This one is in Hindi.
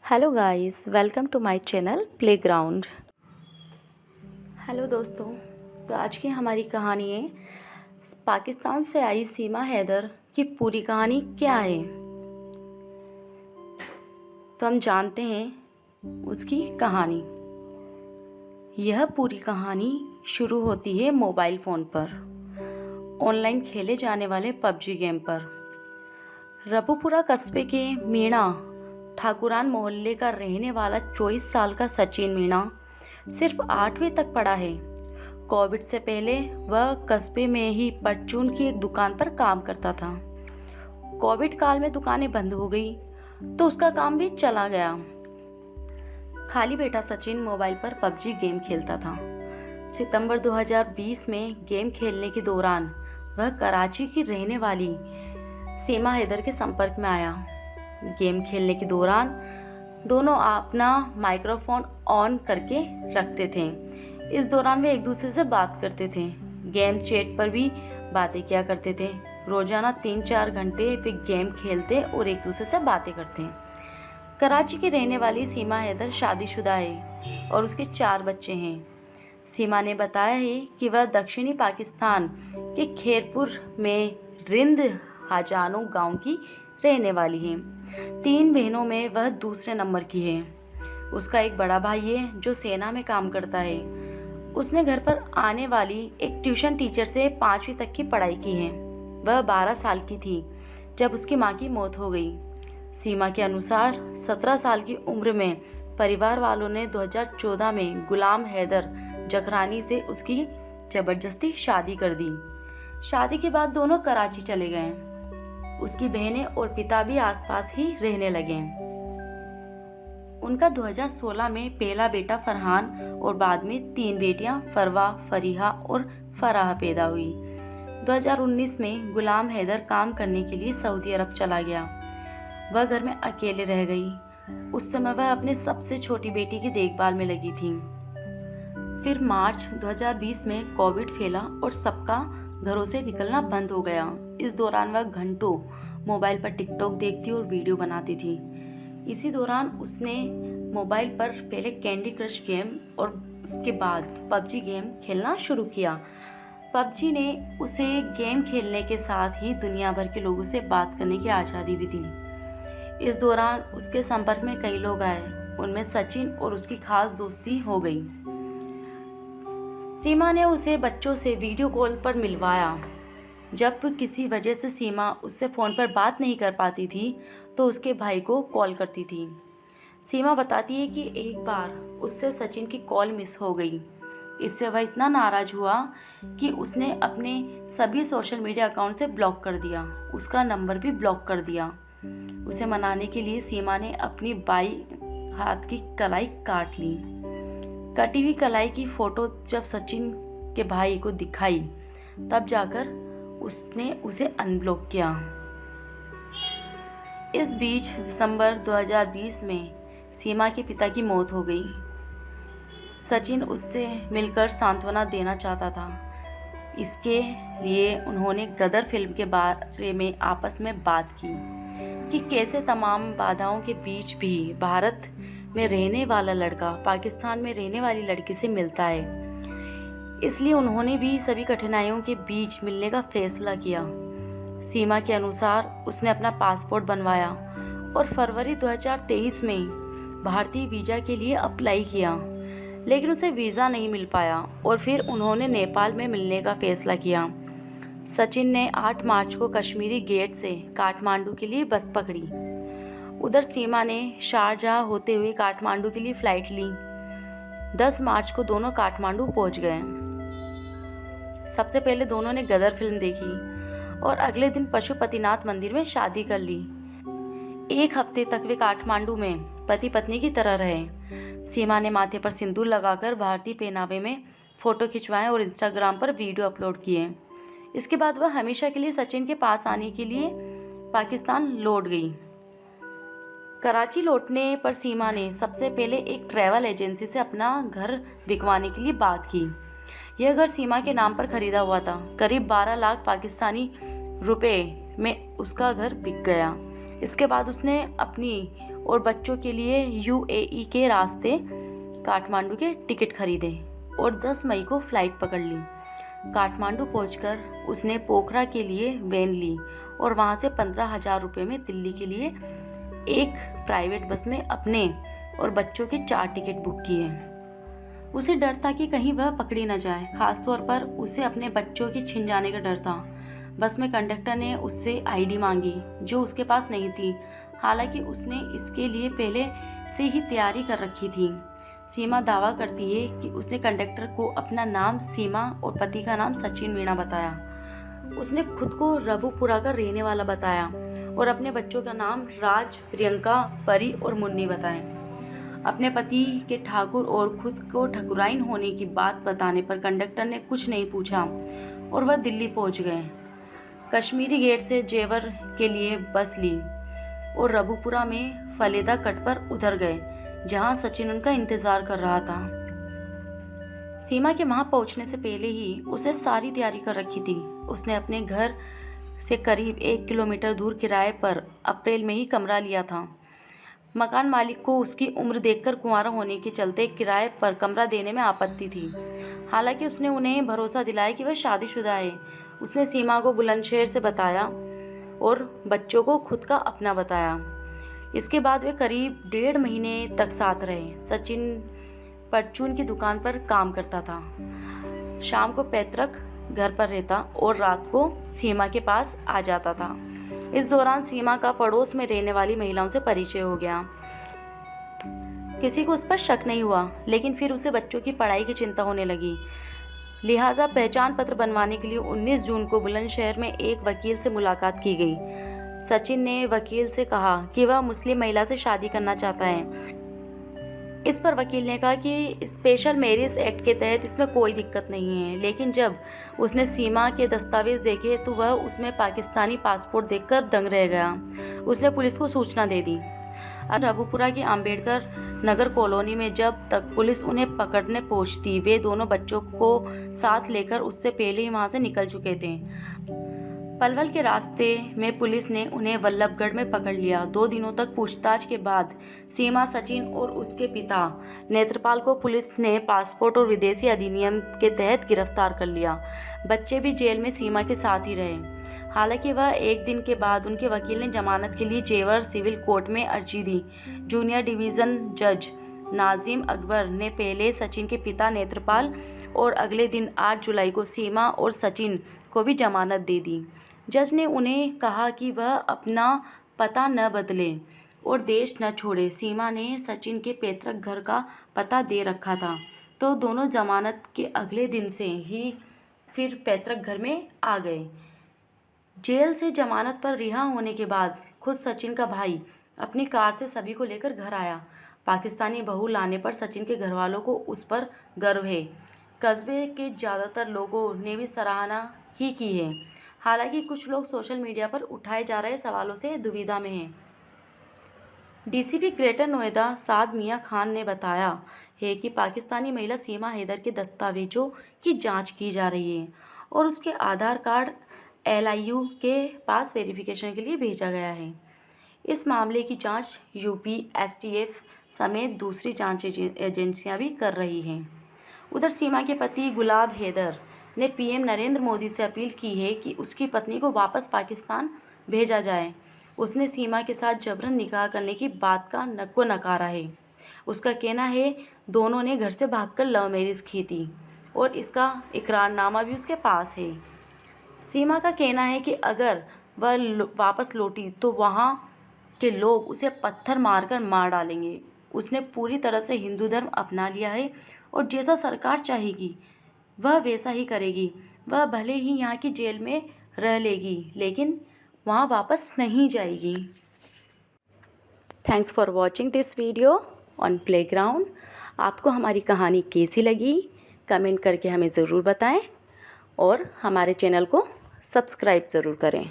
Hello guys, welcome to my channel playground. Hello दोस्तों, तो आज की हमारी कहानी है पाकिस्तान से आई सीमा हैदर की पूरी कहानी क्या है। तो हम जानते हैं उसकी कहानी। यह पूरी कहानी शुरू होती है मोबाइल फ़ोन पर ऑनलाइन खेले जाने वाले पबजी गेम पर। रबुपुरा कस्बे के मीणा ठाकुरान मोहल्ले का रहने वाला 24 साल का सचिन मीणा सिर्फ 8वीं तक पढ़ा है। कोविड से पहले वह कस्बे में ही परचून की एक दुकान पर काम करता था। कोविड काल में दुकानें बंद हो गई तो उसका काम भी चला गया। खाली बैठा सचिन मोबाइल पर पबजी गेम खेलता था। सितंबर 2020 में गेम खेलने के दौरान वह कराची की रहने वाली सीमा हैदर के संपर्क में आया। गेम खेलने के दौरान दोनों अपना माइक्रोफोन ऑन करके रखते थे। इस दौरान वे एक दूसरे से बात करते थे। गेम चैट पर भी बातें किया करते थे। रोजाना 3-4 घंटे वे गेम खेलते और एक दूसरे से बातें करते। कराची की रहने वाली सीमा हैदर शादीशुदा है और उसके 4 बच्चे हैं। सीमा ने बताया है कि वह दक्षिणी पाकिस्तान के खैरपुर में रिंद हाजानो गांव की रहने वाली है। 3 बहनों में वह दूसरे नंबर की है। उसका एक बड़ा भाई है जो सेना में काम करता है। उसने घर पर आने वाली एक ट्यूशन टीचर से 5वीं तक की पढ़ाई की है। वह 12 साल की थी जब उसकी मां की मौत हो गई। सीमा के अनुसार 17 साल की उम्र में परिवार वालों ने 2014 में गुलाम हैदर जखरानी से उसकी जबरदस्ती शादी कर दी। शादी के बाद दोनों कराची चले गए। उसकी बहनें और पिता भी आसपास ही रहने लगे। उनका 2016 में पहला बेटा फरहान और बाद में 3 बेटियां फरवा, फरीहा और फराह पैदा हुई। 2019 में गुलाम हैदर काम करने के लिए सऊदी अरब चला गया। वह घर में अकेले रह गई। उस समय वह अपने सबसे छोटी बेटी की देखभाल में लगी थी। फिर मार्च 2020 में कोविड फैला और सबका घरों से निकलना बंद हो गया। इस दौरान वह घंटों मोबाइल पर टिकटॉक देखती और वीडियो बनाती थी। इसी दौरान उसने मोबाइल पर पहले कैंडी क्रश गेम और उसके बाद पबजी गेम खेलना शुरू किया। पबजी ने उसे गेम खेलने के साथ ही दुनिया भर के लोगों से बात करने की आज़ादी भी दी। इस दौरान उसके संपर्क में कई लोग आए। उनमें सचिन और उसकी खास दोस्ती हो गई। सीमा ने उसे बच्चों से वीडियो कॉल पर मिलवाया। जब किसी वजह से सीमा उससे फ़ोन पर बात नहीं कर पाती थी तो उसके भाई को कॉल करती थी। सीमा बताती है कि एक बार उससे सचिन की कॉल मिस हो गई। इससे वह इतना नाराज़ हुआ कि उसने अपने सभी सोशल मीडिया अकाउंट से ब्लॉक कर दिया। उसका नंबर भी ब्लॉक कर दिया। उसे मनाने के लिए सीमा ने अपनी बाई हाथ की कलाई काट ली। कटी हुई कलाई की फ़ोटो जब सचिन के भाई को दिखाई तब जाकर उसने उसे अनब्लॉक किया। इस बीच दिसंबर 2020 में सीमा के पिता की मौत हो गई। सचिन उससे मिलकर सांत्वना देना चाहता था। इसके लिए उन्होंने गदर फिल्म के बारे में आपस में बात की कि कैसे तमाम बाधाओं के बीच भी भारत में रहने वाला लड़का पाकिस्तान में रहने वाली लड़की से मिलता है। इसलिए उन्होंने भी सभी कठिनाइयों के बीच मिलने का फैसला किया। सीमा के अनुसार उसने अपना पासपोर्ट बनवाया और फरवरी 2023 में भारतीय वीज़ा के लिए अप्लाई किया, लेकिन उसे वीज़ा नहीं मिल पाया और फिर उन्होंने नेपाल में मिलने का फ़ैसला किया। सचिन ने 8 मार्च को कश्मीरी गेट से काठमांडू के लिए बस पकड़ी। उधर सीमा ने शारजाह होते हुए काठमांडू के लिए फ़्लाइट ली। 10 मार्च को दोनों काठमांडू पहुंच गए। सबसे पहले दोनों ने गदर फिल्म देखी और अगले दिन पशुपतिनाथ मंदिर में शादी कर ली। 1 हफ्ते तक वे काठमांडू में पति पत्नी की तरह रहे। सीमा ने माथे पर सिंदूर लगाकर भारतीय पहनावे में फ़ोटो खिंचवाए और इंस्टाग्राम पर वीडियो अपलोड किए। इसके बाद वह हमेशा के लिए सचिन के पास आने के लिए पाकिस्तान लौट गई। कराची लौटने पर सीमा ने सबसे पहले एक ट्रैवल एजेंसी से अपना घर बिकवाने के लिए बात की। यह घर सीमा के नाम पर खरीदा हुआ था। करीब 12 लाख पाकिस्तानी रुपए में उसका घर बिक गया। इसके बाद उसने अपनी और बच्चों के लिए यूएई के रास्ते काठमांडू के टिकट खरीदे और 10 मई को फ़्लाइट पकड़ ली। काठमांडू पहुंचकर उसने पोखरा के लिए वैन ली और वहां से 15,000 रुपये में दिल्ली के लिए एक प्राइवेट बस में अपने और बच्चों के 4 टिकट बुक किए। उसे डर था कि कहीं वह पकड़ी न जाए, खासतौर पर उसे अपने बच्चों के छिन जाने का डर था। बस में कंडक्टर ने उससे आईडी मांगी जो उसके पास नहीं थी, हालांकि उसने इसके लिए पहले से ही तैयारी कर रखी थी। सीमा दावा करती है कि उसने कंडक्टर को अपना नाम सीमा और पति का नाम सचिन मीणा बताया। उसने खुद को रबुपुरा का रहने वाला बताया और अपने बच्चों का नाम राज, प्रियंका, परी और मुन्नी बताए। अपने पति के ठाकुर और खुद को ठकुराइन होने की बात बताने पर कंडक्टर ने कुछ नहीं पूछा और वह दिल्ली पहुंच गए। कश्मीरी गेट से जेवर के लिए बस ली और रबुपुरा में फलेदा कट पर उतर गए, जहां सचिन उनका इंतजार कर रहा था। सीमा के वहां पहुंचने से पहले ही उसे सारी तैयारी कर रखी थी। उसने अपने घर से करीब 1 किलोमीटर दूर किराए पर अप्रैल में ही कमरा लिया था। मकान मालिक को उसकी उम्र देखकर कुंवारा होने के चलते किराए पर कमरा देने में आपत्ति थी। हालांकि उसने उन्हें भरोसा दिलाया कि वह शादीशुदा है। उसने सीमा को बुलंदशहर से बताया और बच्चों को खुद का अपना बताया। इसके बाद वे करीब 1.5 महीने तक साथ रहे। सचिन परचून की दुकान पर काम करता था, शाम को पैतृक घर पर रहता और रात को सीमा के पास आ जाता था। इस दौरान सीमा का पड़ोस में रहने वाली महिलाओं से परिचय हो गया। किसी को उस पर शक नहीं हुआ, लेकिन फिर उसे बच्चों की पढ़ाई की चिंता होने लगी। लिहाजा पहचान पत्र बनवाने के लिए 19 जून को बुलंदशहर में एक वकील से मुलाकात की गई। सचिन ने वकील से कहा कि वह मुस्लिम महिला से शादी करना चाहता है। इस पर वकील ने कहा कि स्पेशल मैरिज एक्ट के तहत इसमें कोई दिक्कत नहीं है, लेकिन जब उसने सीमा के दस्तावेज देखे तो वह उसमें पाकिस्तानी पासपोर्ट देखकर दंग रह गया। उसने पुलिस को सूचना दे दी। रबुपुरा की अंबेडकर नगर कॉलोनी में जब तक पुलिस उन्हें पकड़ने पहुंचती, वे दोनों बच्चों को साथ लेकर उससे पहले ही वहां से निकल चुके थे। पलवल के रास्ते में पुलिस ने उन्हें वल्लभगढ़ में पकड़ लिया। 2 दिनों तक पूछताछ के बाद सीमा, सचिन और उसके पिता नेत्रपाल को पुलिस ने पासपोर्ट और विदेशी अधिनियम के तहत गिरफ्तार कर लिया। बच्चे भी जेल में सीमा के साथ ही रहे। हालांकि वह 1 दिन के बाद उनके वकील ने जमानत के लिए जेवर सिविल कोर्ट में अर्जी दी। जूनियर डिवीज़न जज नाजिम अकबर ने पहले सचिन के पिता नेत्रपाल और अगले दिन 8 जुलाई को सीमा और सचिन को भी जमानत दे दी। जज ने उन्हें कहा कि वह अपना पता न बदले और देश न छोड़े। सीमा ने सचिन के पैतृक घर का पता दे रखा था, तो दोनों जमानत के अगले दिन से ही फिर पैतृक घर में आ गए। जेल से जमानत पर रिहा होने के बाद खुद सचिन का भाई अपनी कार से सभी को लेकर घर आया। पाकिस्तानी बहू लाने पर सचिन के घरवालों को उस पर गर्व है। कस्बे के ज़्यादातर लोगों ने भी सराहना ही की है। हालांकि कुछ लोग सोशल मीडिया पर उठाए जा रहे सवालों से दुविधा में हैं। डीसीपी ग्रेटर नोएडा साद मियां खान ने बताया है कि पाकिस्तानी महिला सीमा हैदर के दस्तावेजों की जांच की जा रही है और उसके आधार कार्ड LIU के पास वेरिफिकेशन के लिए भेजा गया है। इस मामले की जांच यूपी STF समेत दूसरी जांच एजेंसियां भी कर रही हैं। उधर सीमा के पति गुलाब हैदर ने PM नरेंद्र मोदी से अपील की है कि उसकी पत्नी को वापस पाकिस्तान भेजा जाए। उसने सीमा के साथ जबरन निकाह करने की बात का नकारा है। उसका कहना है दोनों ने घर से भागकर लव मैरिज की थी और इसका इकरारनामा भी उसके पास है। सीमा का कहना है कि अगर वह वापस लौटी तो वहाँ के लोग उसे पत्थर मारकर मार डालेंगे। उसने पूरी तरह से हिंदू धर्म अपना लिया है और जैसा सरकार चाहेगी वह वैसा ही करेगी। वह भले ही यहाँ की जेल में रह लेगी, लेकिन वहाँ वापस नहीं जाएगी। Thanks for watching this video on playground. आपको हमारी कहानी कैसी लगी कमेंट करके हमें ज़रूर बताएं और हमारे चैनल को सब्सक्राइब ज़रूर करें।